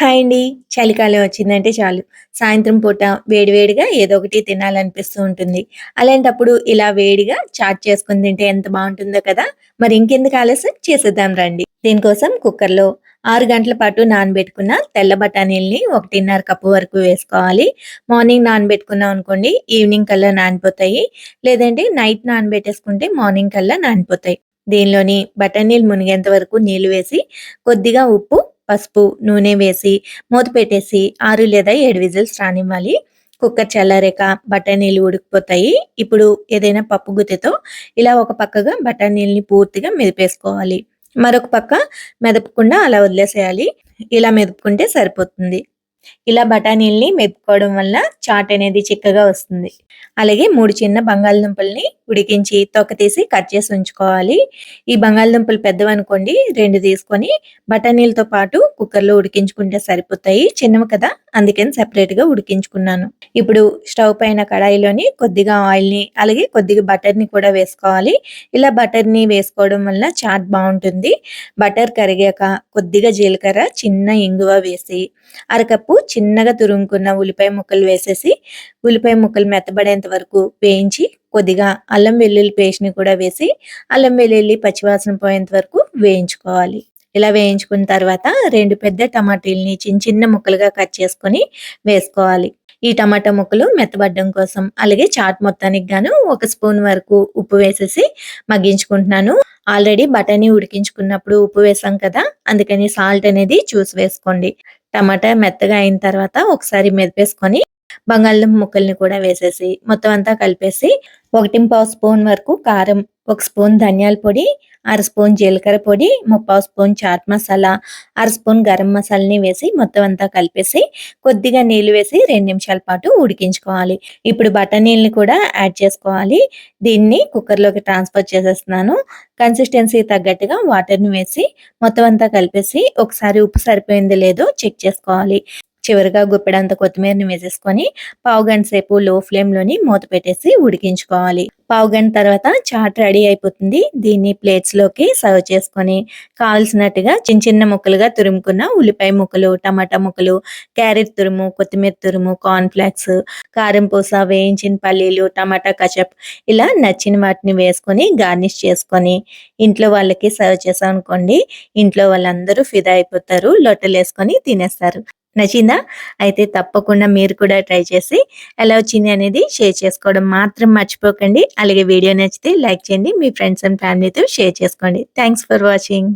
Hi అండి. చలికాలం వచ్చిందంటే చాలు. సాయంత్రం పూట వేడివేడిగా ఏదో ఒకటి తినాలనిపిస్తూ ఉంటుంది. అలాంటప్పుడు ఇలా వేడిగా చాట్ చేసుకొని తింటే ఎంత బావుంటుందో కదా! మరి ఇంకెందుకు ఆలస్యం చేసేద్దాం రండి. దీనికోసం కుక్కర్‌లో 6 గంటల పాటు నానబెట్టుకున్న తెల్ల బఠానీలని 1:30 కప్పు వరకు వేసుకోవాలి. మార్నింగ్ నానబెట్టుకున్నాం అనుకోండి ఈవినింగ్ కల్లా నానిపోతాయి. లేదంటే నైట్ నానబెట్టేసుకుంటే మార్నింగ్ కల్లా నానిపోతాయి. దీనిలోని బఠానీలు మునిగేంత వరకు నీళ్లు వేసి కొద్దిగా ఉప్పు, పసుపు, నూనె వేసి మూత పెట్టేసి 6 లేదా 7 విజిల్స్ రానివ్వాలి. కుక్కర్ చల్లారాక బఠానీలు ఉడికిపోతాయి. ఇప్పుడు ఏదైనా పప్పు గుత్తితో ఇలా ఒక పక్కగా బఠానీలని పూర్తిగా మెదిపేసుకోవాలి. మరొక పక్క మెదపకుండా అలా వదిలేసేయాలి. ఇలా మెదుపుకుంటే సరిపోతుంది. ఇలా బఠానీలని మెదుపుకోవడం వల్ల చాట్ అనేది చిక్కగా వస్తుంది. అలాగే 3 చిన్న బంగాళదుంపల్ని ఉడికించి తొక్క తీసి కట్ చేసి ఉంచుకోవాలి. ఈ బంగాళదుంపలు పెద్దవనుకోండి 2 తీసుకొని బఠానీలతో పాటు కుక్కర్‌లో ఉడికించుకుంటే సరిపోతాయి. చిన్నవి కదా! అందుకని సెపరేట్‌గా ఉడికించుకున్నాను. ఇప్పుడు స్టవ్ పైన కడాయిలోని కొద్దిగా ఆయిల్‌ని అలాగే కొద్దిగా బటర్‌ని కూడా వేసుకోవాలి. ఇలా బటర్‌ని వేసుకోవడం వల్ల చాట్ బావుంటుంది. బటర్ కరిగాక కొద్దిగా జీలకర్ర, చిన్న ఇంగువ వేసి అరకప్పు చిన్నగా తురుముకున్న ఉల్లిపాయ ముక్కలు వేసేసి ఉల్లిపాయ ముక్కలు మెత్తబడేంత వరకు వేయించి కొద్దిగా అల్లం వెల్లుల్లి పేస్ట్‌ని కూడా వేసి అల్లం వెల్లుల్లి పచ్చివాసన పోయేంత వరకు వేయించుకోవాలి. ఇలా వేయించుకున్న తర్వాత 2 పెద్ద టమాటీలని చిన్న చిన్న ముక్కలుగా కట్ చేసుకొని వేసుకోవాలి. ఈ టమాటా ముక్కలు మెత్తబడడం కోసం అలాగే చాట్ మొత్తానికి గాను 1 స్పూన్ వరకు ఉప్పు వేసేసి మగ్గించుకుంటున్నాను. ఆల్రెడీ బఠానీ ఉడికించుకున్నప్పుడు ఉప్పు వేసాం కదా! అందుకని సాల్ట్ అనేది చూసి వేసుకోండి. టమాటా మెత్తగా అయిన తర్వాత ఒకసారి మెదిపేసుకొని బంగాళదుంప ముక్కల్ని కూడా వేసేసి మొత్తం అంతా కలిపేసి 1 స్పూన్ వరకు కారం, 1 స్పూన్ ధనియాల పొడి, అర స్పూన్ జీలకర్ర పొడి, 3/4 స్పూన్ చాట్ మసాలా, అర స్పూన్ గరం మసాలాని వేసి మొత్తం అంతా కలిపేసి కొద్దిగా నీళ్లు వేసి 2 నిమిషాల పాటు ఉడికించుకోవాలి. ఇప్పుడు బఠానీలని కూడా యాడ్ చేసుకోవాలి. దీన్ని కుక్కర్‌లోకి ట్రాన్స్‌ఫర్ చేసేస్తున్నాను. కన్సిస్టెన్సీ తగ్గట్టుగా వాటర్‌ని వేసి మొత్తం అంతా కలిపేసి ఒకసారి ఉప్పు సరిపోయిందో లేదో చెక్ చేసుకోవాలి. చివరగా గుప్పెడంత కొత్తిమీరని వేసేసుకొని పావుగంట సేపు లో ఫ్లేమ్‌లోని మూత పెట్టేసి ఉడికించుకోవాలి. పావుగంట తర్వాత చాట్ రెడీ అయిపోతుంది. దీన్ని ప్లేట్స్‌లోకి సర్వ్ చేసుకొని కావాల్సినట్టుగా చిన్న చిన్న ముక్కలుగా తురుముకున్న ఉల్లిపాయ ముక్కలు, టమాటా ముక్కలు, క్యారెట్ తురుము, కొత్తిమీర తురుము, కార్న్ ఫ్లేక్స్, కారం పూస, వేయించిన పల్లీలు, టమాటా కచప్ ఇలా నచ్చిన వాటిని వేసుకొని గార్నిష్ చేసుకొని ఇంట్లో వాళ్ళకి సర్వ్ చేసామనుకోండి ఇంట్లో వాళ్ళందరూ ఫిదా అయిపోతారు. లొట్టలేసుకొని తినేస్తారు. నచ్చిందా? అయితే తప్పకుండా మీరు కూడా ట్రై చేసి ఎలా వచ్చింది అనేది షేర్ చేసుకోవడం మాత్రం మర్చిపోకండి. అలాగే వీడియో నచ్చితే లైక్ చేయండి. మీ ఫ్రెండ్స్ అండ్ ఫ్యామిలీతో షేర్ చేసుకోండి. Thanks for watching.